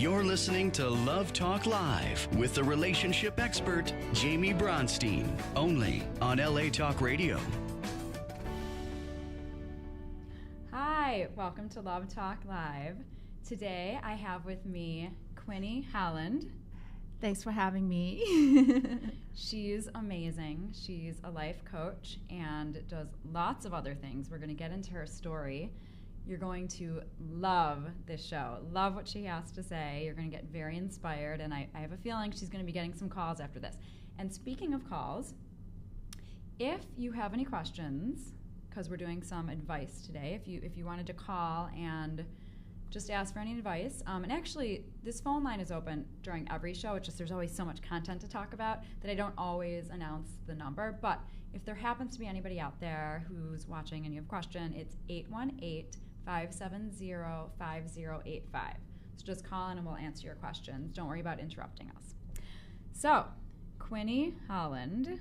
You're listening to Love Talk Live with the relationship expert, Jaime Bronstein, only on LA Talk Radio. Hi, welcome to Love Talk Live. Today I have with me Quinnie Holland. Thanks for having me. She's amazing. She's a life coach and does lots of other things. We're going to get into her story. You're going to love this show, love what she has to say. You're going to get very inspired, and I have a feeling she's going to be getting some calls after this. And speaking of calls, if you have any questions, because we're doing some advice today, if you wanted to call and just ask for any advice. And actually, this phone line is open during every show. It's just there's always so much content to talk about that I don't always announce the number. But if there happens to be anybody out there who's watching and you have a question, it's 818-570-5085. So just call in and we'll answer your questions. Don't worry about interrupting us. So, Quinnie Holland,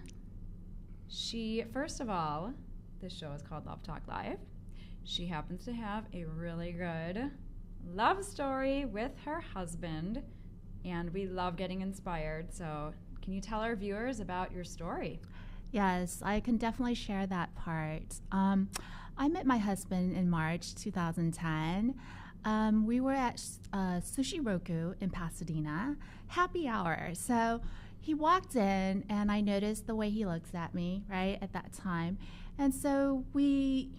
she, first of all, this show is called Love Talk Live. She happens to have a really good love story with her husband, and we love getting inspired. So can you tell our viewers about your story? Yes, I can definitely share that part. I met my husband in March 2010. We were at Sushi Roku in Pasadena, happy hour. So he walked in, and I noticed the way he looks at me, right, at that time. And so we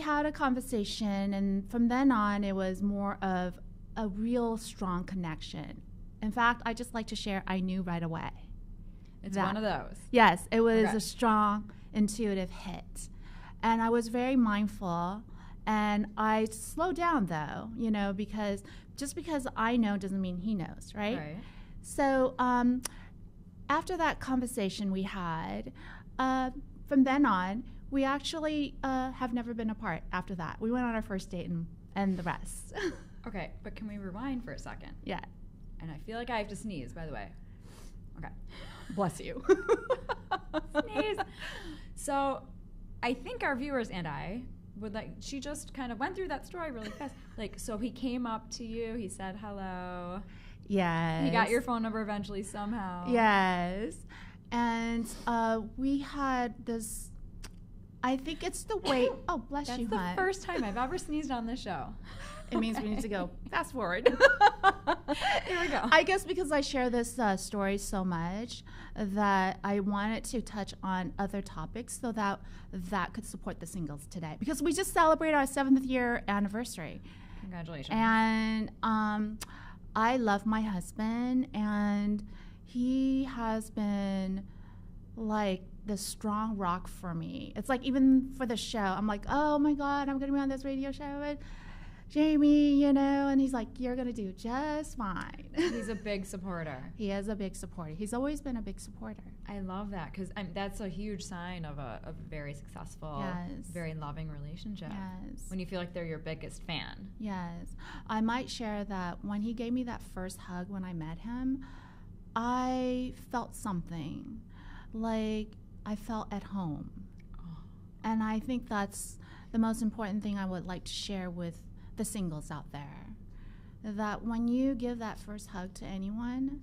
had a conversation, and from then on, it was more of a real strong connection. In fact, I just like to share, I knew right away. It's one of those. Yes, it was a strong, intuitive hit. And I was very mindful, and I slowed down, though, because just because I know doesn't mean he knows, right? Right. So after that conversation we had, from then on, we actually have never been apart after that. We went on our first date and the rest. Okay, but can we rewind for a second? Yeah. And I feel like I have to sneeze, by the way. Okay. Bless you. Sneeze. So I think our viewers and I would like, she just kind of went through that story really fast. Like, so he came up to you, he said hello. Yes. He got your phone number eventually somehow. Yes. And we had this, I think it's the way, oh, bless you, That's the hon. first time I've ever sneezed on this show. It means we need to go fast forward. Here we go. I guess because I share this story so much that I wanted to touch on other topics so that could support the singles today. Because we just celebrated our 7th year anniversary. Congratulations. And I love my husband, and he has been like the strong rock for me. It's like even for the show, I'm like, oh my God, I'm going to be on this radio show with Jamie, and he's like, you're going to do just fine. He's a big supporter. He is a big supporter. He's always been a big supporter. I love that because that's a huge sign of a very successful, very loving relationship. Yes. When you feel like they're your biggest fan. Yes. I might share that when he gave me that first hug when I met him, I felt something. Like I felt at home. Oh. And I think that's the most important thing I would like to share with the singles out there, that when you give that first hug to anyone,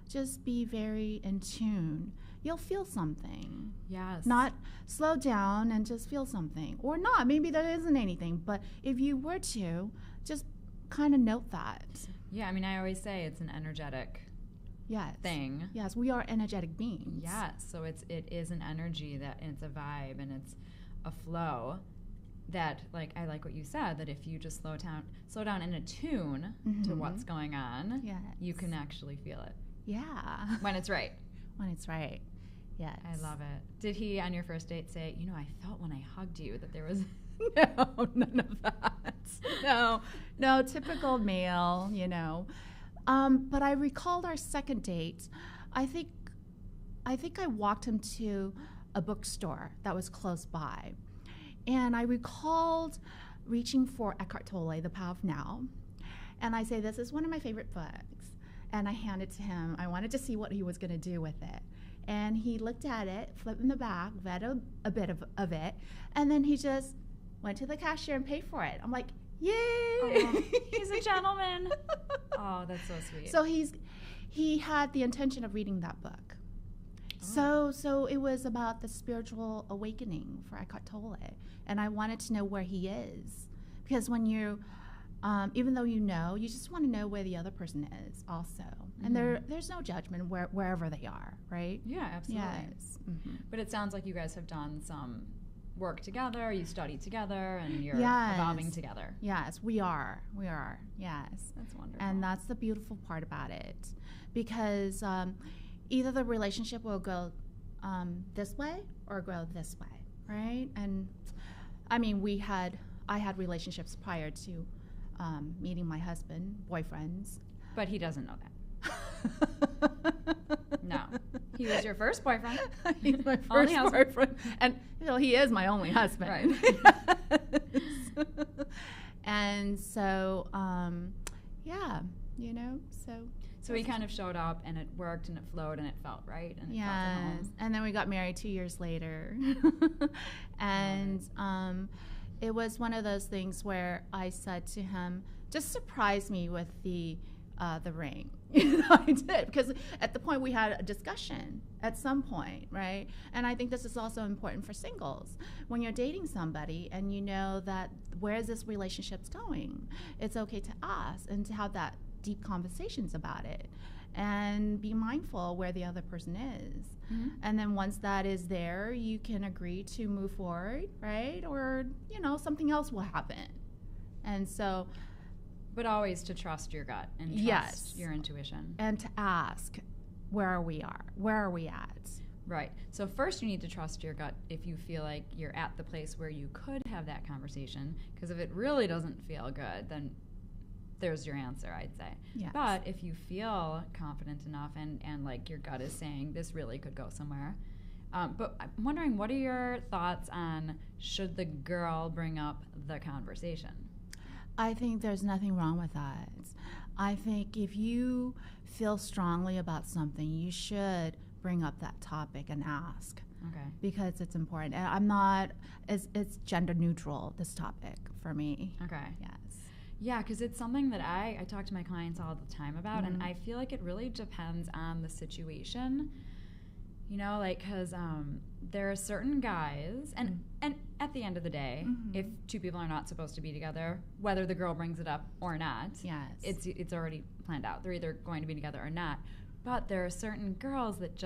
just be very in tune. You'll feel something. Yes. Not slow down and just feel something. Or not. Maybe there isn't anything. But if you were to, just kind of note that. Yeah, I mean, I always say it's an energetic thing. Yes, we are energetic beings. Yes, so it is an energy and it's a vibe and it's a flow. That, like, I like what you said, that if you just slow down and attune to what's going on, you can actually feel it. Yeah. When it's right. When it's right. Yes. I love it. Did he, on your first date, say, I felt when I hugged you that there was... No, none of that. No, typical male, But I recalled our second date. I think I walked him to a bookstore that was close by. And I recalled reaching for Eckhart Tolle, The Power of Now. And I say, this is one of my favorite books. And I handed it to him. I wanted to see what he was going to do with it. And he looked at it, flipped in the back, read a bit of it, and then he just went to the cashier and paid for it. I'm like, Yay! Oh, he's a gentleman. Oh, that's so sweet. So he had the intention of reading that book. So it was about the spiritual awakening for Eckhart Tolle, and I wanted to know where he is, because when you, even though you just want to know where the other person is also, and there's no judgment wherever they are, right? Yeah, absolutely. Yes. Mm-hmm. But it sounds like you guys have done some work together, you study together, and you're evolving together. Yes, we are. Yes. That's wonderful. And that's the beautiful part about it, because either the relationship will go this way or grow this way, right? And I mean, I had relationships prior to meeting my husband, boyfriends. But he doesn't know that. No. He was your first boyfriend. He's my first boyfriend. And he is my only husband. Right. And so, So he kind of showed up, and it worked, and it flowed, and it felt right, and it felt at home. And then we got married 2 years later. And it was one of those things where I said to him, just surprise me with the ring. I did, because at the point we had a discussion at some point, right? And I think this is also important for singles. When you're dating somebody and you know that where is this relationship's going, it's okay to ask and to have that deep conversations about it and be mindful where the other person is. Mm-hmm. And then once that is there, you can agree to move forward, right? Or, something else will happen. And so... But always to trust your gut and trust your intuition. And to ask, where are we at? Right. So first you need to trust your gut if you feel like you're at the place where you could have that conversation. Because if it really doesn't feel good, then there's your answer, I'd say. Yes. But if you feel confident enough and like your gut is saying this really could go somewhere. But I'm wondering, what are your thoughts on should the girl bring up the conversation? I think there's nothing wrong with that. I think if you feel strongly about something, you should bring up that topic and ask. Okay. Because it's important. And it's gender neutral, this topic, for me. Okay. Yes. Yeah, because it's something that I talk to my clients all the time about, and I feel like it really depends on the situation. Because there are certain guys, and at the end of the day, if two people are not supposed to be together, whether the girl brings it up or not, it's already planned out. They're either going to be together or not. But there are certain girls that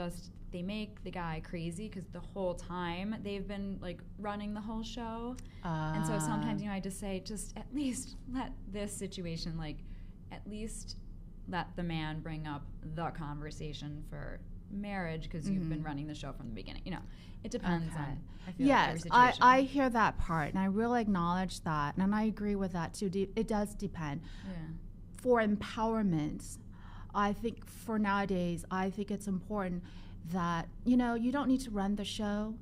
they make the guy crazy because the whole time they've been running the whole show. And so sometimes I just say, just at least let this situation, at least let the man bring up the conversation for marriage because you've been running the show from the beginning. It depends on every situation. I hear that part, and I really acknowledge that, and I agree with that too. It does depend. Yeah. For empowerment, I think for nowadays, I think it's important that you don't need to run the show.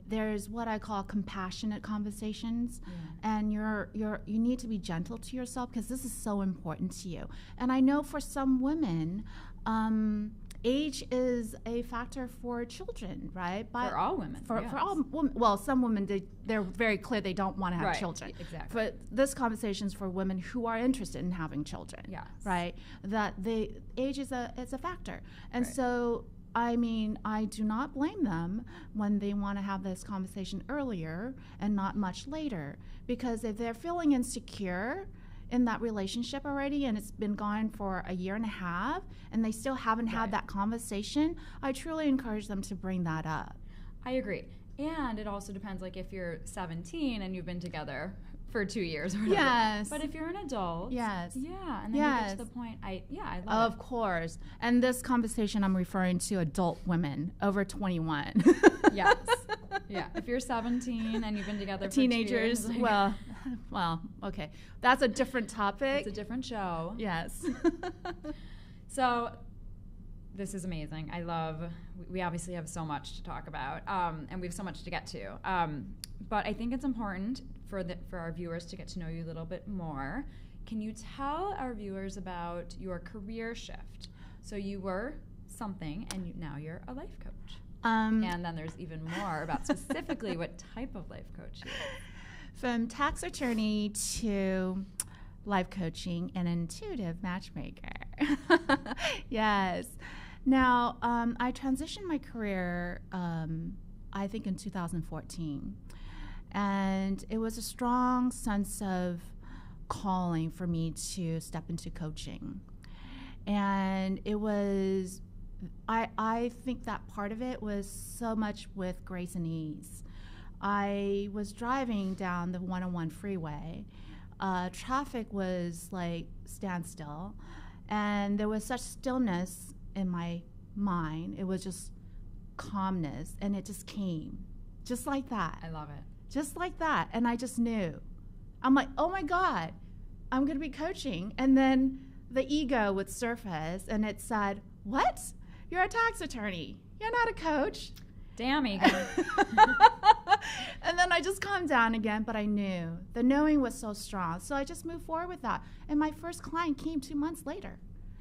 There's what I call compassionate conversations, and you need to be gentle to yourself because this is so important to you. And I know for some women, age is a factor for children, right? But for all women. For all women. Well, some women, they're very clear they don't want to have children. Exactly. But this conversation is for women who are interested in having children. Yes. Right? That age is a factor. And so, I do not blame them when they want to have this conversation earlier and not much later. Because if they're feeling insecure in that relationship already and it's been gone for a year and a half and they still haven't had that conversation, I truly encourage them to bring that up. I agree. And it also depends, if you're 17 and you've been together for 2 years or whatever. Yes. But if you're an adult. Yes. Yeah. And then you get to the point, I love it. Of course. And this conversation, I'm referring to adult women over 21. Yes. Yeah. If you're 17 and you've been together for teenagers, 2 years. Well, okay. That's a different topic. It's a different show. Yes. So this is amazing. We obviously have so much to talk about, and we have so much to get to. But I think it's important for our viewers to get to know you a little bit more. Can you tell our viewers about your career shift? So you were something, and now you're a life coach. And then there's even more about specifically what type of life coach you are. From tax attorney to life coaching, and intuitive matchmaker. Yes. Now, I transitioned my career, I think, in 2014. And it was a strong sense of calling for me to step into coaching. And it was, I think that part of it was so much with grace and ease. I was driving down the 101 freeway. Traffic was like standstill, and there was such stillness in my mind. It was just calmness, and it just came, just like that. I love it. Just like that, and I just knew. I'm like, oh my God, I'm going to be coaching. And then the ego would surface, and it said, what? You're a tax attorney. You're not a coach. Damn ego. And then I just calmed down again, but I knew. The knowing was so strong. So I just moved forward with that. And my first client came 2 months later.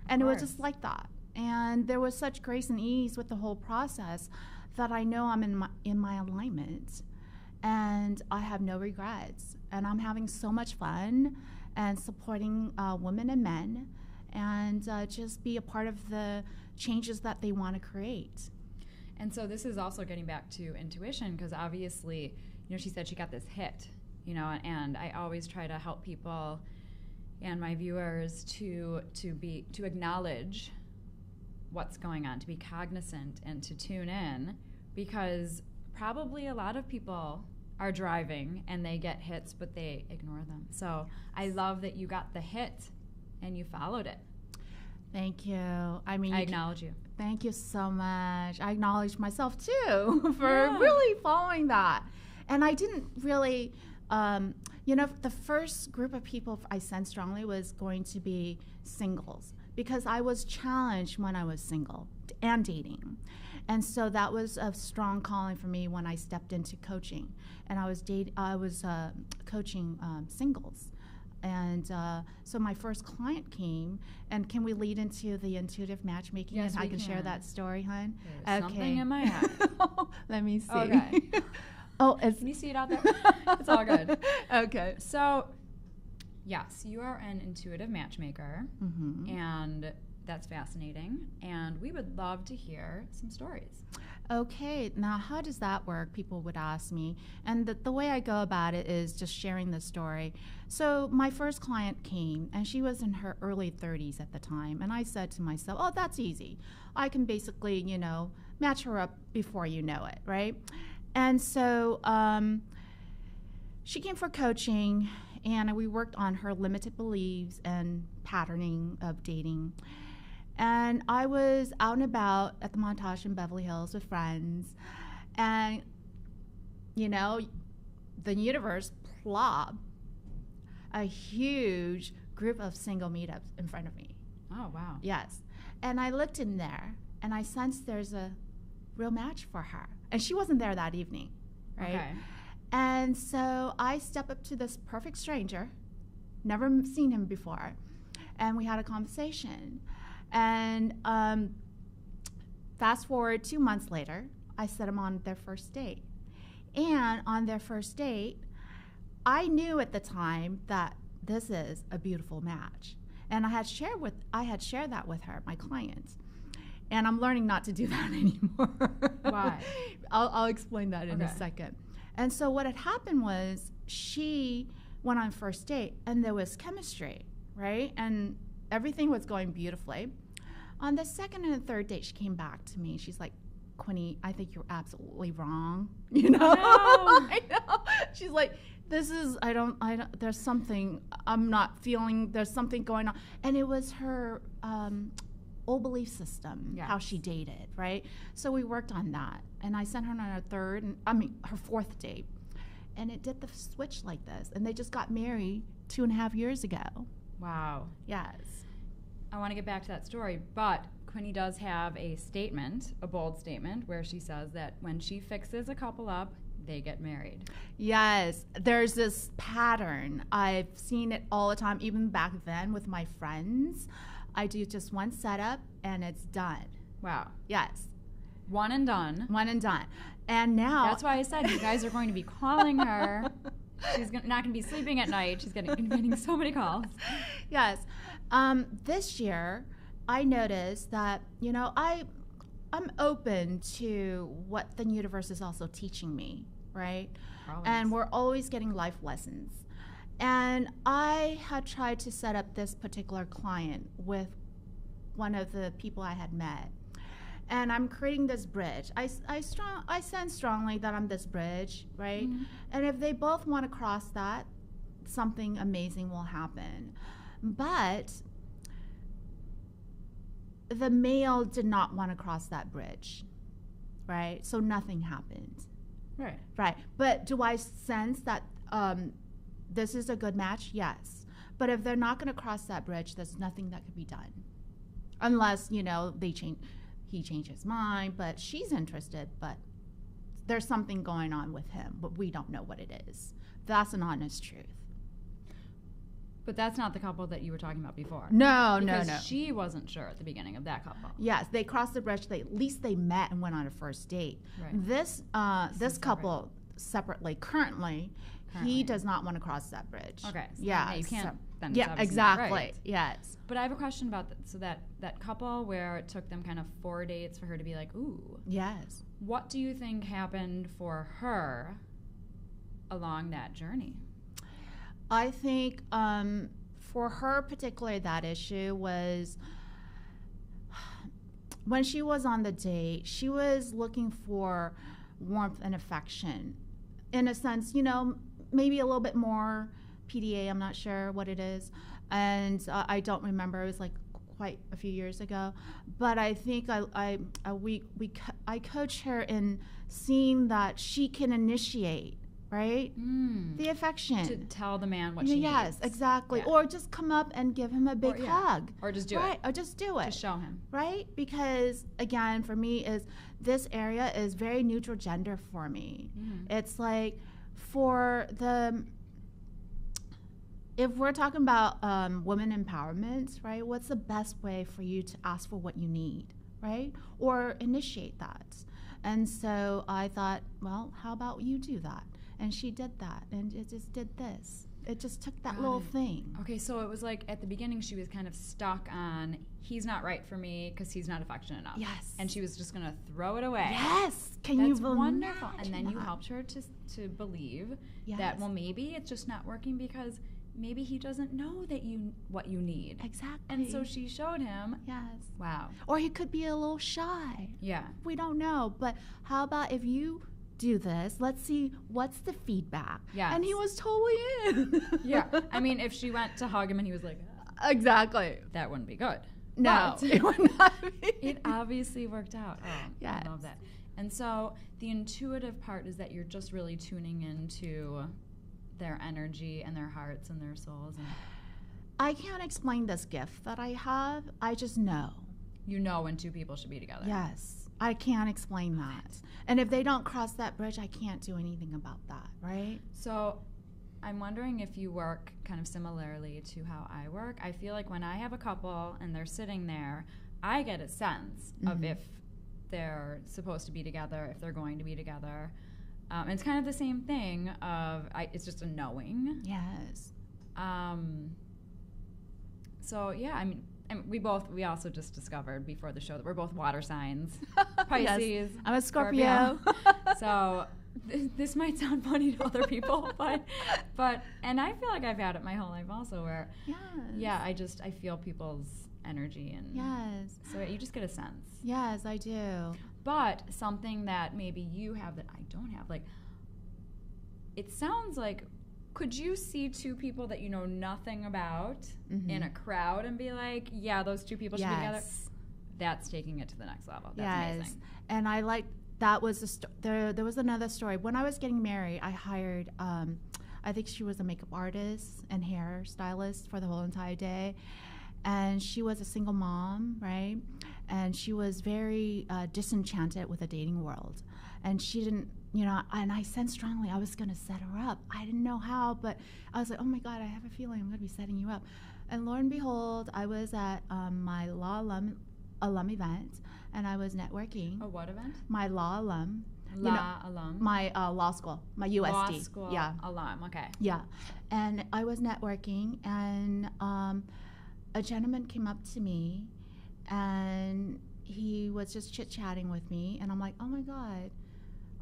And it was just like that. And there was such grace and ease with the whole process that I know I'm in my alignment. And I have no regrets. And I'm having so much fun and supporting women and men, and just be a part of the changes that they want to create. And so this is also getting back to intuition, because obviously, she said she got this hit, and I always try to help people and my viewers to acknowledge what's going on, to be cognizant and to tune in, because probably a lot of people are driving and they get hits, but they ignore them. So I love that you got the hit and you followed it. Thank you. I acknowledge you. Thank you so much. I acknowledge myself too for really following that. And I didn't really, the first group of people I sensed strongly was going to be singles, because I was challenged when I was single and dating. And so that was a strong calling for me when I stepped into coaching. And I was coaching singles. And so my first client came, and can we lead into the intuitive matchmaking? Yes, and we I can share that story, hon? There's something in my head. Let me see. Okay. Can you see it out there? It's all good. Okay. So, yes, you are an intuitive matchmaker, and that's fascinating. And we would love to hear some stories. Okay, now how does that work? People would ask me. And the way I go about it is just sharing the story. So my first client came, and she was in her early 30s at the time. And I said to myself, oh, that's easy. I can basically, match her up before you know it, right? And so she came for coaching, and we worked on her limited beliefs and patterning of dating. And I was out and about at the Montage in Beverly Hills with friends, and, the universe plopped a huge group of single meetups in front of me. Oh, wow. Yes. And I looked in there, and I sensed there's a real match for her. And she wasn't there that evening, right? Okay. And so I stepped up to this perfect stranger, never seen him before, and we had a conversation. And fast forward 2 months later, I set them on their first date. And on their first date, I knew at the time that this is a beautiful match. And I had shared that with her, my client. And I'm learning not to do that anymore. Why? I'll explain that in a second. And so what had happened was she went on first date, and there was chemistry, right? And everything was going beautifully. On the second and the third date, she came back to me. She's like, Quinnie, I think you're absolutely wrong. Oh, no. I know. She's like, there's something I'm not feeling. There's something going on. And it was her old belief system, how she dated, right? So we worked on that. And I sent her on her fourth date. And it did the switch like this. And they just got married 2.5 years ago. Wow. Yes. I want to get back to that story, but Quinnie does have a bold statement, where she says that when she fixes a couple up, they get married. Yes. There's this pattern. I've seen it all the time, even back then with my friends. I do just one setup, and it's done. Wow. Yes. One and done. One and done. And now... That's why I said you guys are going to be calling her She's not going to be sleeping at night. She's getting so many calls. Yes. This year, I noticed that, I'm open to what the universe is also teaching me, right? Always. And we're always getting life lessons. And I had tried to set up this particular client with one of the people I had met. And I'm creating this bridge. I sense strongly that I'm this bridge, right? Mm-hmm. And if they both want to cross that, something amazing will happen. But the male did not want to cross that bridge, right? So nothing happened. Right. Right. But do I sense that this is a good match? Yes. But if they're not going to cross that bridge, there's nothing that could be done. Unless, they change. He changed his mind, but she's interested, but there's something going on with him, but we don't know what it is. That's an honest truth. But that's not the couple that you were talking about before. No. Because she wasn't sure at the beginning of that couple. Yes, they crossed the bridge. At least they met and went on a first date. Right. This couple separately, currently, he does not want to cross that bridge. Okay. So yeah. You can't. Then yeah. Exactly. Right. Yes. But I have a question about that. So that couple where it took them kind of 4 dates for her to be like, ooh. Yes. What do you think happened for her along that journey? I think for her particularly that issue was when she was on the date, she was looking for warmth and affection. In a sense, maybe a little bit more PDA, I'm not sure what it is. And I don't remember, it was like quite a few years ago. But I think I coach her in seeing that she can initiate, right? The affection. To tell the man what she needs. Yes, exactly. Yeah. Or just come up and give him a big hug. Or just do right? it. Or just do it. Just show him. Right? Because, again, for me, this area is very neutral gender for me. It's like if we're talking about women empowerment, right, what's the best way for you to ask for what you need, right? Or initiate that. And so I thought, well, how about you do that? And she did that, and it just did this. It just took that little thing. Okay, so it was like at the beginning she was kind of stuck on, he's not right for me because he's not affectionate enough. Yes. And she was just going to throw it away. Yes. That's wonderful. And then you helped her to believe that, well, maybe it's just not working because maybe he doesn't know what you need. Exactly. And so she showed him. Yes. Wow. Or he could be a little shy. Yeah. We don't know. But how about if you do this, let's see what's the feedback. Yeah. And he was totally in. Yeah. I mean, if she went to hug him and he was like, exactly. That wouldn't be good. No, but it would not be. It obviously worked out. Oh, yes. I love that. And so the intuitive part is that you're just really tuning into their energy and their hearts and their souls. And I can't explain this gift that I have. I just know. You know when two people should be together. Yes. I can't explain that. And if they don't cross that bridge, I can't do anything about that, right? So I'm wondering if you work kind of similarly to how I work. I feel like when I have a couple and they're sitting there, I get a sense of if they're supposed to be together, if they're going to be together. And it's kind of the same thing of it's just a knowing. Yes. So yeah, I mean, and we also just discovered before the show that we're both water signs. Yes. Pisces. I'm a Scorpio. So this might sound funny to other people, but and I feel like I've had it my whole life also where I feel people's energy and so you just get a sense. Yes, I do. But something that maybe you have that I don't have, like it sounds like, could you see two people that you know nothing about in a crowd and be like, yeah, those two people should be together? That's taking it to the next level. That's amazing. And I like that was there was another story. When I was getting married, I hired I think she was a makeup artist and hair stylist for the whole entire day. And she was a single mom, right? And she was very disenchanted with the dating world. And she didn't, and I sensed strongly I was going to set her up. I didn't know how, but I was like, oh my God, I have a feeling I'm going to be setting you up. And lo and behold, I was at my law alum event, and I was networking. A what event? My law alum. Alum. My law school, my USD. Law school Yeah. alum, okay. Yeah. And I was networking, and a gentleman came up to me, and he was just chit-chatting with me, and I'm like, oh my God,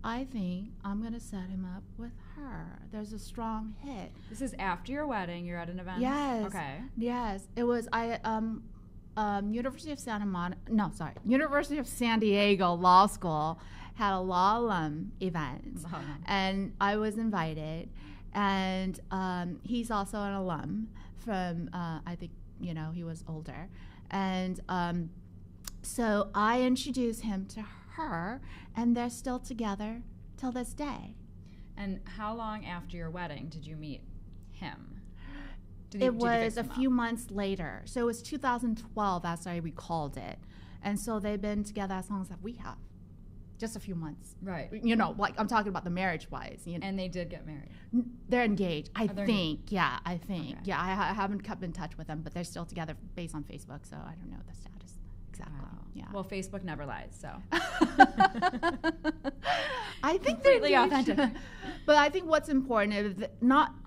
I think I'm going to set him up with her. There's a strong hit. This is after your wedding. You're at an event? Yes. Okay. Yes. It was, University of University of San Diego Law School had a law alum event, and I was invited, and he's also an alum from, I think, he was older, and so I introduced him to her, and they're still together till this day. And how long after your wedding did you meet him? It was a few months later. So it was 2012, as I recalled it. And so they've been together as long as we have. Just a few months. Right. Like I'm talking about the marriage-wise. And they did get married? They're engaged. I think. Engaged? Yeah, I think. Okay. Yeah, I haven't kept in touch with them, but they're still together based on Facebook, so I don't know the status exactly. Wow. Yeah. Well, Facebook never lies, so. I think completely authentic. But I think what's important is that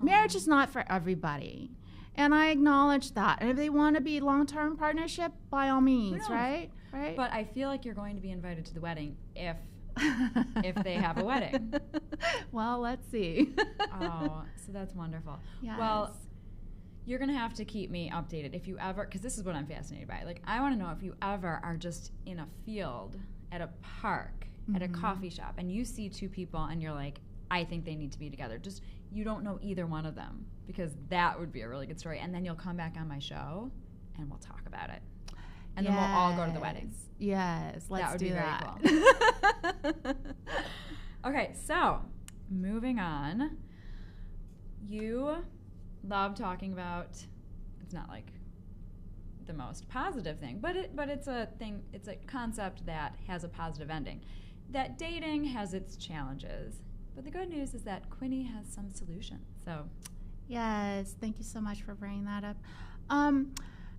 marriage is not for everybody. And I acknowledge that. And if they want to be long-term partnership, by all means, right? Right. But I feel like you're going to be invited to the wedding if they have a wedding. Well, let's see. Oh, so that's wonderful. Yes. Well, you're going to have to keep me updated if you ever, because this is what I'm fascinated by. Like, I want to know if you ever are just in a field, at a park, at a coffee shop, and you see two people and you're like, I think they need to be together. Just, you don't know either one of them, because that would be a really good story. And then you'll come back on my show and we'll talk about it. And then we'll all go to the wedding. Yes, let's do that. That would be very cool. Okay, so moving on. You love talking about, it's not like the most positive thing, but it's a thing, it's a concept that has a positive ending. That dating has its challenges. But the good news is that Quinnie has some solutions. So, yes, thank you so much for bringing that up.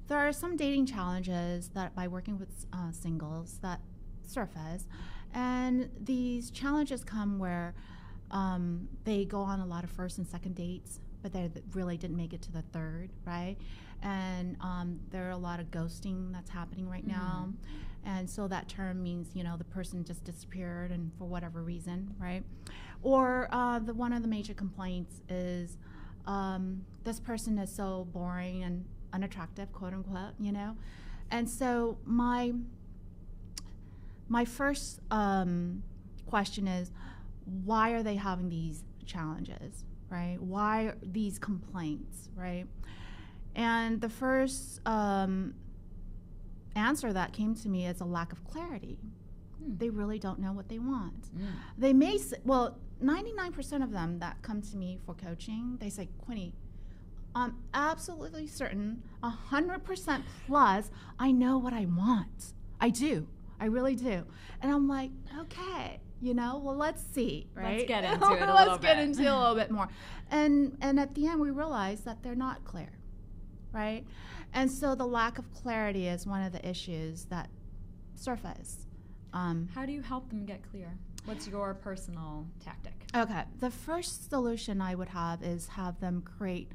There are some dating challenges that by working with singles that surface, and these challenges come where they go on a lot of first and second dates, but they really didn't make it to the third, right? And there are a lot of ghosting that's happening right now. And so that term means, the person just disappeared and for whatever reason, right? Or one of the major complaints is this person is so boring and unattractive, quote unquote, And so my first question is, why are they having these challenges, right? Why are these complaints, right? And the first answer that came to me is a lack of clarity. They really don't know what they want. They may say, 99% of them that come to me for coaching, they say, Quinnie, I'm absolutely certain, 100% plus, I know what I want. I do. I really do. And I'm like, okay, well, let's see, right? Let's get into it a little bit. Let's get into it a little bit more. And at the end, we realize that they're not clear, right? And so the lack of clarity is one of the issues that surface. How do you help them get clear? What's your personal tactic? Okay. The first solution I would have is have them create,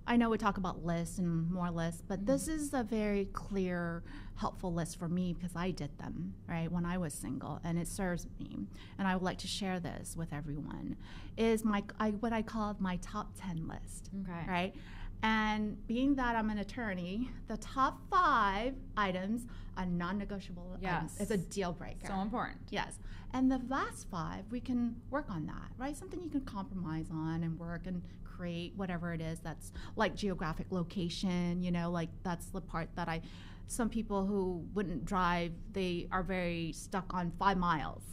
I know we talk about lists and more lists, but this is a very clear, helpful list for me because I did them, right, when I was single, and it serves me. And I would like to share this with everyone, is what I call my top 10 list, right? And being that I'm an attorney, the top 5 items are non-negotiable items. It's a deal breaker. So important. Yes. And the last 5, we can work on that, right? Something you can compromise on and work and create whatever it is that's like geographic location, like that's the part that some people who wouldn't drive, they are very stuck on 5 miles,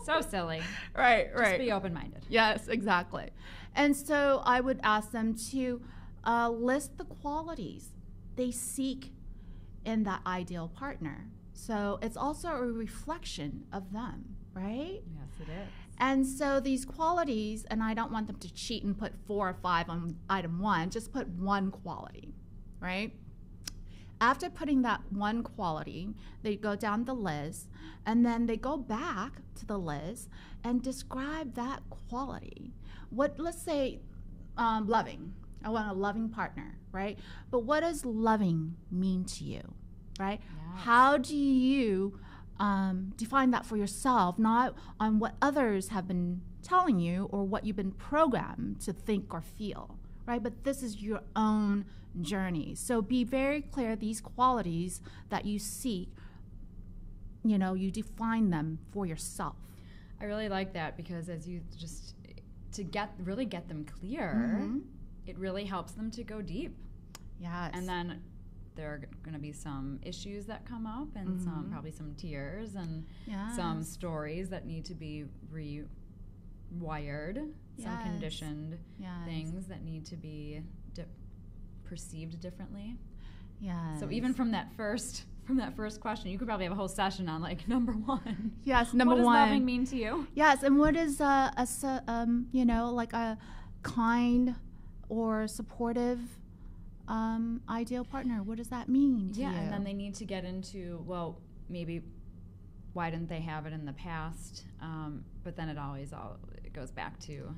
So silly. Right. Just be open-minded. Yes, exactly. And so I would ask them to list the qualities they seek in that ideal partner. So it's also a reflection of them, right? Yes, it is. And so these qualities, and I don't want them to cheat and put 4 or 5 on item 1, just put 1 quality, right? After putting that one quality, they go down the list, and then they go back to the list and describe that quality. Let's say loving. I want a loving partner, right? But what does loving mean to you, right? Yes. How do you define that for yourself, not on what others have been telling you or what you've been programmed to think or feel, right? But this is your own journey. So be very clear, these qualities that you seek, you define them for yourself. I really like that, because as you just, to really get them clear, it really helps them to go deep. Yes. And then there are going to be some issues that come up, and probably some tears, and some stories that need to be rewired, some conditioned things that need to be perceived differently. Yeah. So even from that first question, you could probably have a whole session on like number one. Yes, number one. What does loving mean to you? Yes, and what is like a kind or supportive ideal partner? What does that mean to you? And then they need to get into, well, maybe why didn't they have it in the past? But then it goes back to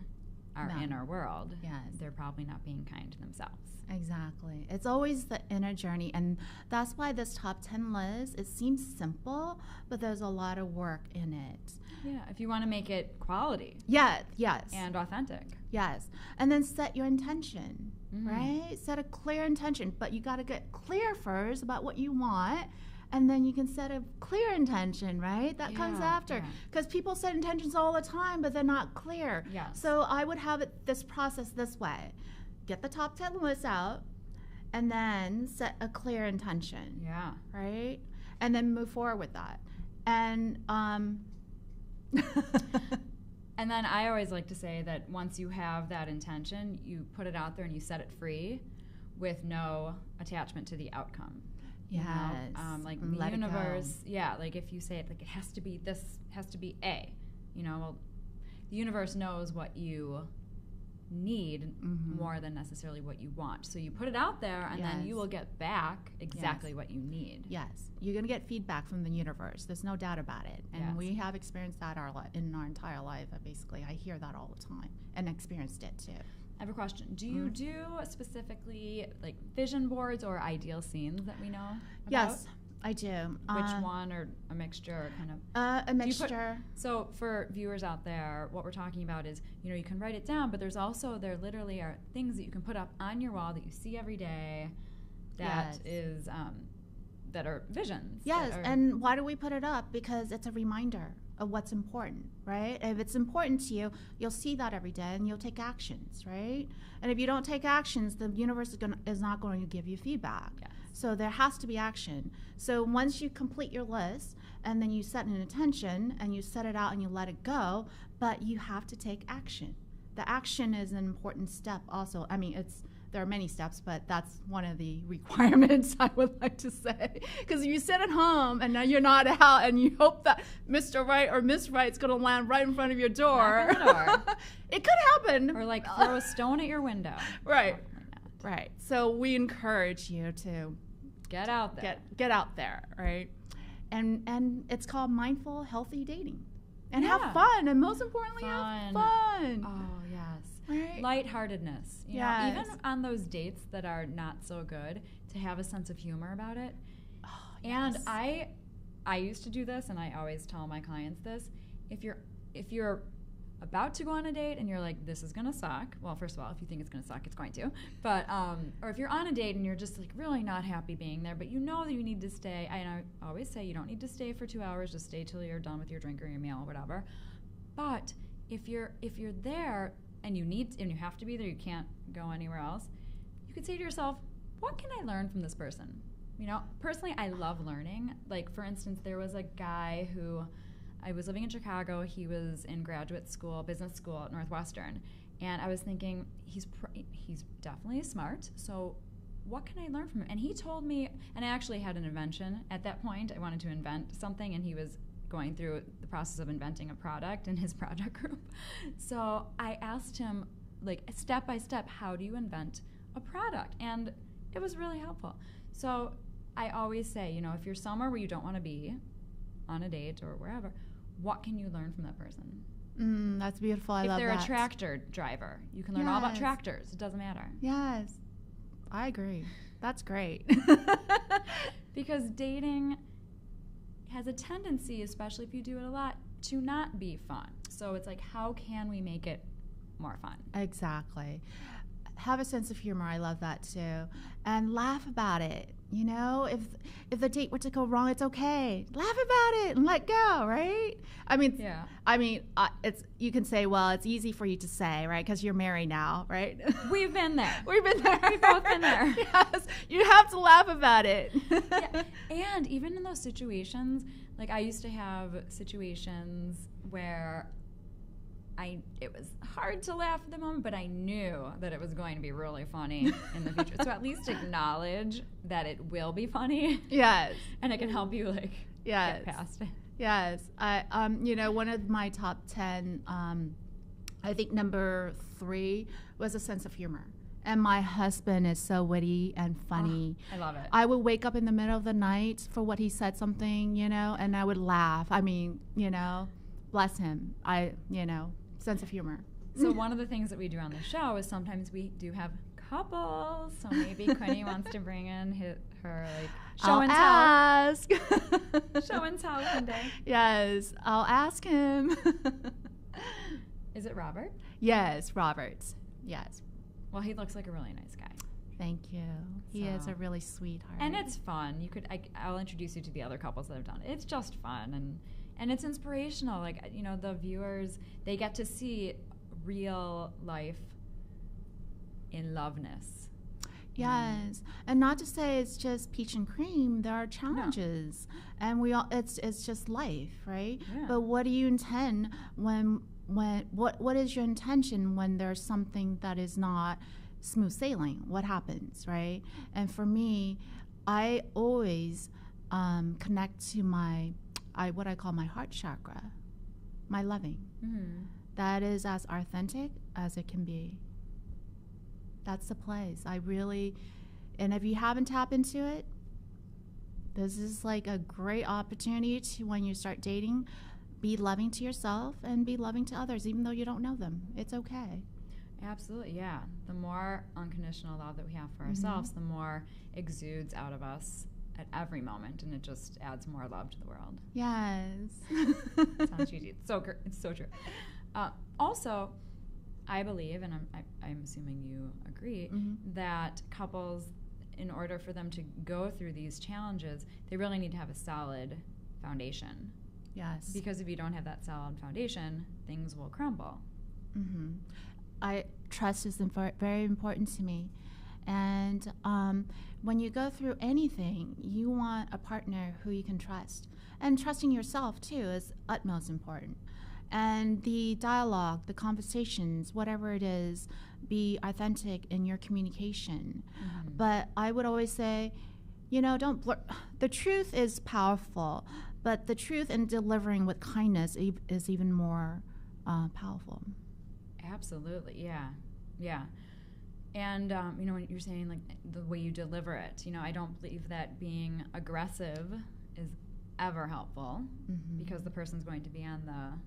our inner world. Yes. They're probably not being kind to themselves. Exactly. It's always the inner journey, and that's why this top 10 list, it seems simple, but there's a lot of work in it. Yeah, if you want to make it quality. Yes. And authentic. Yes. And then set your intention, right? Set a clear intention, but you got to get clear first about what you want, and then you can set a clear intention, right? That comes after. Because people set intentions all the time, but they're not clear. Yes. So I would have this process this way. Get the top 10 list out, and then set a clear intention. Yeah. Right? And then move forward with that. And and then I always like to say that once you have that intention, you put it out there and you set it free with no attachment to the outcome. Yes. Like the universe, like if you say it, like it has to be this, has to be A, well, the universe knows what you need more than necessarily what you want. So you put it out there, and then you will get back exactly what you need. Yes. You're going to get feedback from the universe. There's no doubt about it. And we have experienced that in our entire life. Basically, I hear that all the time and experienced it too. I have a question. Do you do specifically like vision boards or ideal scenes that we know about? Yes, I do. Which one, or a mixture, kind of? A mixture. So for viewers out there, what we're talking about is, you can write it down, but there literally are things that you can put up on your wall that you see every day that is, that are visions. Yes, and why do we put it up? Because it's a reminder of what's important, right? If it's important to you, you'll see that every day, and you'll take actions, right? And if you don't take actions, the universe is not going to give you feedback. Yes. So there has to be action. So once you complete your list, and then you set an intention, and you set it out, and you let it go, but you have to take action. The action is an important step also. I mean, there are many steps, but that's one of the requirements, I would like to say. Because if you sit at home and now you're not out, and you hope that Mr. Right or Miss Right's going to land right in front of your door. Knock on the door. It could happen. Or like throw a stone at your window. Right. Right. So we encourage you to get out there. Get out there, right? And it's called mindful, healthy dating. And have fun. And most importantly, have fun. Oh, yes. Right? Lightheartedness. You know, even on those dates that are not so good, to have a sense of humor about it. Oh, and I used to do this, and I always tell my clients this. If you're about to go on a date and you're like, this is gonna suck. Well, first of all, if you think it's gonna suck, it's going to. But or if you're on a date and you're just like really not happy being there, but you know that you need to stay. I always say you don't need to stay for 2 hours. Just stay till you're done with your drink or your meal or whatever. But if you're there and you have to be there, you can't go anywhere else, you could say to yourself, what can I learn from this person? You know, personally, I love learning. Like, for instance, there was a guy who, I was living in Chicago. He was in graduate school, business school at Northwestern. And I was thinking, he's definitely smart, so what can I learn from him? And he told me, and I actually had an invention at that point. I wanted to invent something, and he was going through the process of inventing a product in his project group. So I asked him, like, step by step, how do you invent a product? And it was really helpful. So I always say, if you're somewhere where you don't want to be, on a date or wherever, what can you learn from that person? That's beautiful. I love that. If they're a tractor driver, you can learn all about tractors. It doesn't matter. Yes. I agree. That's great. Because dating has a tendency, especially if you do it a lot, to not be fun. So it's like, how can we make it more fun? Exactly. Have a sense of humor. I love that too. And laugh about it. If the date were to go wrong, it's okay. Laugh about it and let go, right? It's you can say, well, it's easy for you to say, right? Because you're married now, right? We've been there. We've both been there. Yes, you have to laugh about it. Yeah. And even in those situations, like I used to have situations where it was hard to laugh at the moment, but I knew that it was going to be really funny in the future. So at least acknowledge that it will be funny. Yes. And it can help you get past it. Yes. One of my top 10, I think number 3 was a sense of humor. And my husband is so witty and funny. Oh, I love it. I would wake up in the middle of the night for what he said something, and I would laugh. Bless him. Sense of humor. So one of the things that we do on the show is sometimes we do have couples. So maybe Quinnie wants to bring in her show and tell. Ask. Show and tell one day. Yes, I'll ask him. Is it Robert? Yes, Robert. Yes. Well, he looks like a really nice guy. Thank you. He is a really sweetheart. And it's fun. I'll introduce you to the other couples that have done it. It's just fun and it's inspirational. The viewers, they get to see real life in loveness. Yes, and not to say it's just peach and cream. There are challenges, and it's just life, right? Yeah. But what do you intend what is your intention when there's something that is not smooth sailing? What happens, right? And for me, I always connect to what I call my heart chakra, my loving. Mm-hmm. That is as authentic as it can be. That's the place. And if you haven't tapped into it, this is like a great opportunity to, when you start dating, be loving to yourself and be loving to others, even though you don't know them. It's okay. Absolutely, yeah. The more unconditional love that we have for ourselves, the more exudes out of us at every moment, and it just adds more love to the world. Yes. Sounds cheesy. It's so true. Also, I believe, and I'm assuming you agree, that couples, in order for them to go through these challenges, they really need to have a solid foundation. Yes. Because if you don't have that solid foundation, things will crumble. Trust is very important to me. And when you go through anything, you want a partner who you can trust. And trusting yourself, too, is utmost important. And the dialogue, the conversations, whatever it is, be authentic in your communication. But I would always say, don't blur. The truth is powerful, but the truth in delivering with kindness is even more powerful. Absolutely, yeah. And, when you're saying, like, the way you deliver it, I don't believe that being aggressive is ever helpful because the person's going to be on the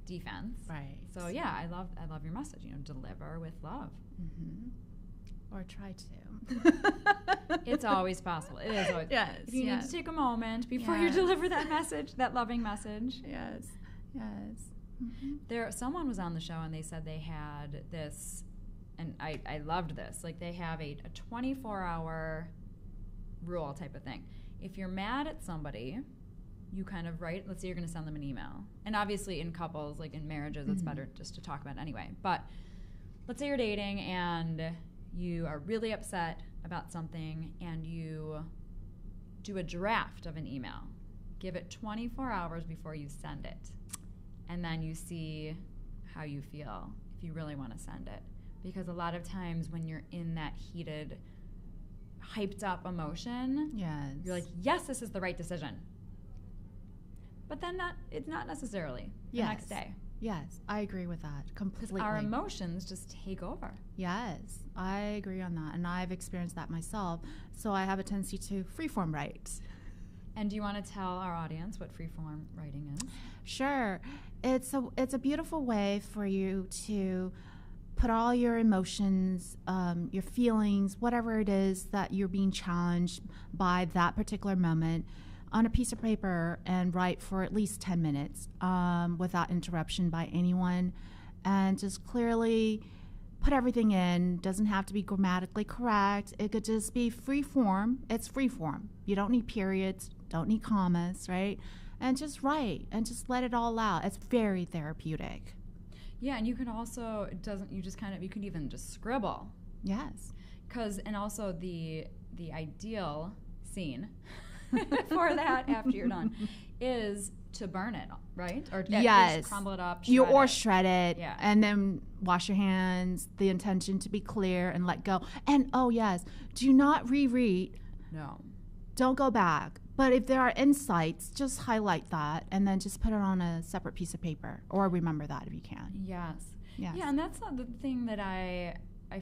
defense. Right. So, yeah, I love your message, deliver with love. Or try to. It's always possible. It is always. Yes. If you need to take a moment before you deliver that message, that loving message. Yes. Someone was on the show and they said they had this, and I loved this. Like, they have a 24-hour rule type of thing. If you're mad at somebody, you kind of write, let's say you're going to send them an email. And obviously in couples, like in marriages, it's better just to talk about it anyway. But let's say you're dating and you are really upset about something and you do a draft of an email. Give it 24 hours before you send it. And then you see how you feel if you really want to send it. Because a lot of times when you're in that heated, hyped up emotion, you're like, yes, this is the right decision. But then it's not necessarily the next day. Yes, I agree with that completely. Our emotions just take over. Yes, I agree on that. And I've experienced that myself. So I have a tendency to freeform write. And do you want to tell our audience what freeform writing is? Sure. It's a beautiful way for you to put all your emotions, your feelings, whatever it is that you're being challenged by that particular moment on a piece of paper and write for at least 10 minutes without interruption by anyone, and just clearly put everything in. Doesn't have to be grammatically correct. It could just be free form. It's free form. You don't need periods, don't need commas, right? And just write and just let it all out. It's very therapeutic. Yeah, and you can also, you can even just scribble. Yes. And also the ideal scene for that after you're done is to burn it, right? Or yes. Just crumble it up, shred it, yeah. And then wash your hands, the intention to be clear and let go. And oh yes, do not reread. No. Don't go back. But if there are insights, just highlight that and then just put it on a separate piece of paper, or remember that if you can. Yes. Yes. Yeah, and that's not the thing that I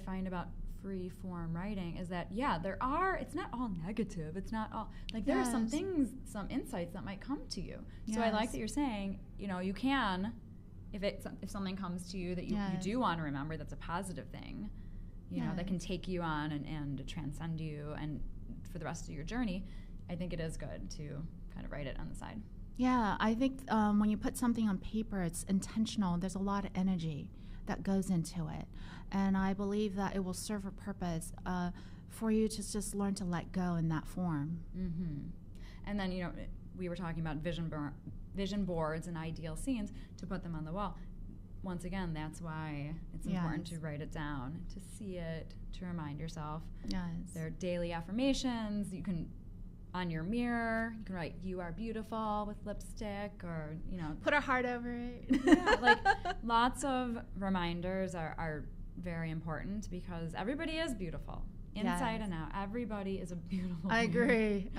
find about free form writing is that, it's not all negative. It's not all, there are some things, some insights that might come to you. So I like that you're saying, you can, if something comes to you that you do want to remember, that's a positive thing, that can take you on and transcend you and for the rest of your journey. I think it is good to kind of write it on the side. Yeah, I think when you put something on paper, it's intentional. There's a lot of energy that goes into it. And I believe that it will serve a purpose for you to just learn to let go in that form. Mm-hmm. And then, we were talking about vision boards and ideal scenes to put them on the wall. Once again, that's why it's important to write it down, to see it, to remind yourself. Yes. There are daily affirmations. You can, on your mirror, you can write, "You are beautiful" with lipstick, or, put a heart over it. Yeah, lots of reminders are very important because everybody is beautiful. Inside and out. Everybody is a beautiful I agree.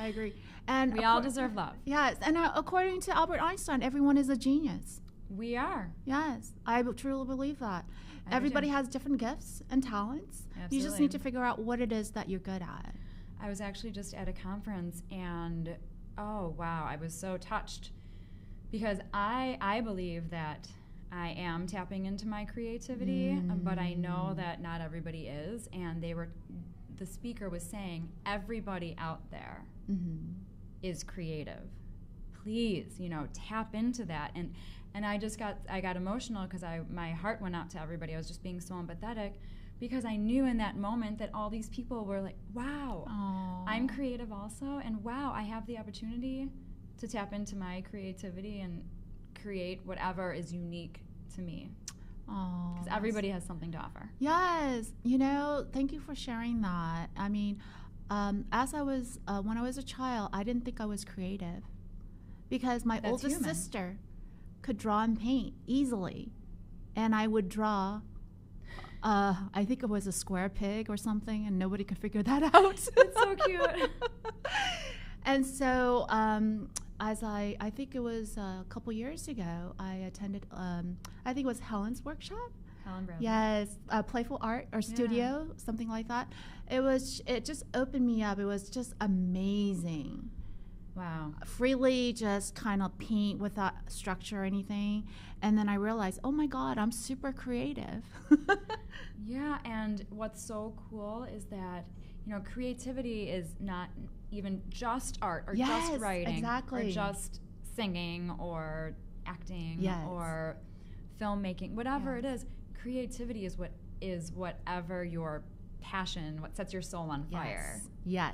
And we all deserve love. Yes. And according to Albert Einstein, everyone is a genius. We are. Yes. I truly believe that. Everybody has different gifts and talents. Absolutely. You just need to figure out what it is that you're good at. I was actually just at a conference and, oh, wow, I was so touched because I believe that I am tapping into my creativity, but I know that not everybody is. And the speaker was saying, everybody out there is creative. Please, tap into that. And I got emotional because my heart went out to everybody. I was just being so empathetic because I knew in that moment that all these people were like, wow, I'm creative also. And wow, I have the opportunity to tap into my creativity and create whatever is unique to me. Because everybody has something to offer. Yes. Thank you for sharing that. I mean, when I was a child, I didn't think I was creative because my oldest sister could draw and paint easily. And I would draw, I think it was a square pig or something, and nobody could figure that out. It's so cute. And so I think it was a couple years ago, I attended, I think it was Helen's workshop. Helen Brown. Yes, Playful Art or Studio, something like that. It just opened me up. It was just amazing. Wow. Freely just kind of paint without structure or anything. And then I realized, oh my God, I'm super creative. Yeah, and what's so cool is that, creativity is not even just art or just writing or just singing or acting or filmmaking, whatever it is. Creativity is whatever your passion, what sets your soul on fire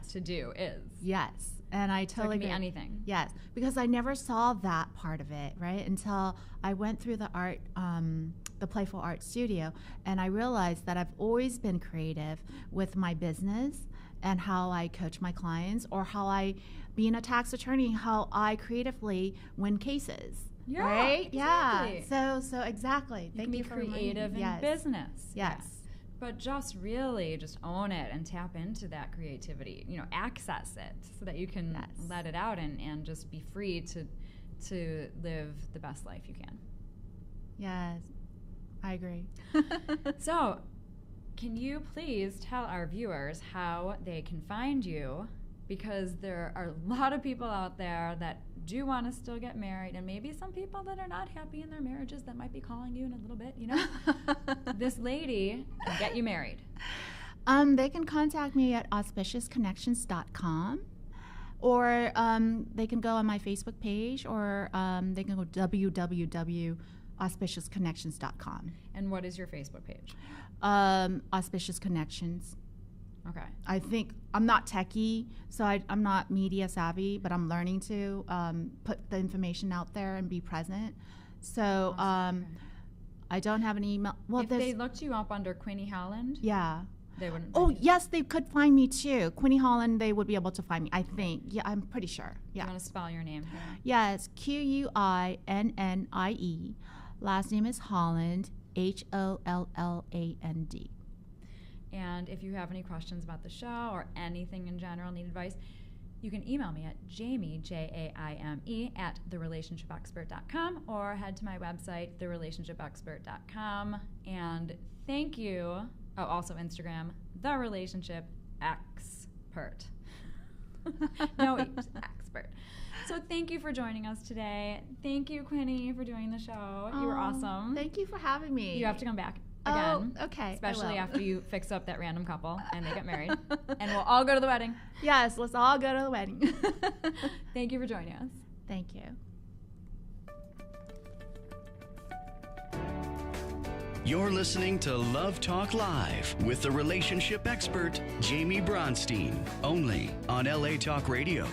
to do is. Yes. And I totally agree. It can be anything. Yes, because I never saw that part of it, right? Until I went through the Playful Art Studio, and I realized that I've always been creative with my business and how I coach my clients, or how being a tax attorney, how I creatively win cases. Yeah, right? Exactly. Yeah. So exactly. Thank you for creative in business. Yes. But just own it and tap into that creativity. Access it so that you can let it out and just be free to live the best life you can. Yes, I agree. So, can you please tell our viewers how they can find you? Because there are a lot of people out there that do want to still get married, and maybe some people that are not happy in their marriages that might be calling you in a little bit, you know? This lady can get you married. They can contact me at auspiciousconnections.com, or they can go on my Facebook page, or they can go www.auspiciousconnections.com. And what is your Facebook page? Auspicious Connections. Okay. I think I'm not techie, so I'm not media savvy, but I'm learning to put the information out there and be present. So Awesome. Okay. I don't have an email. Well, If they looked you up under Quinnie Holland, yeah. they wouldn't. Oh, find you. yes, they could find me too. Quinnie Holland, they would be able to find me, I think. Yeah, I'm pretty sure. Yeah. You want to spell your name? Yeah, it's Quinnie. Last name is Holland, Holland. And if you have any questions about the show or anything in general, need advice, you can email me at Jaime, Jaime, at therelationshipexpert.com, or head to my website, therelationshipexpert.com. And thank you. Oh, also Instagram, The Relationship Expert. No, expert. So thank you for joining us today. Thank you, Quinnie, for doing the show. You were awesome. Thank you for having me. You have to come back again. Oh, okay. Especially after you fix up that random couple and they get married. And we'll all go to the wedding. Yes, let's all go to the wedding. Thank you for joining us. Thank you. You're listening to Love Talk Live with the relationship expert, Jaime Bronstein, only on LA Talk Radio.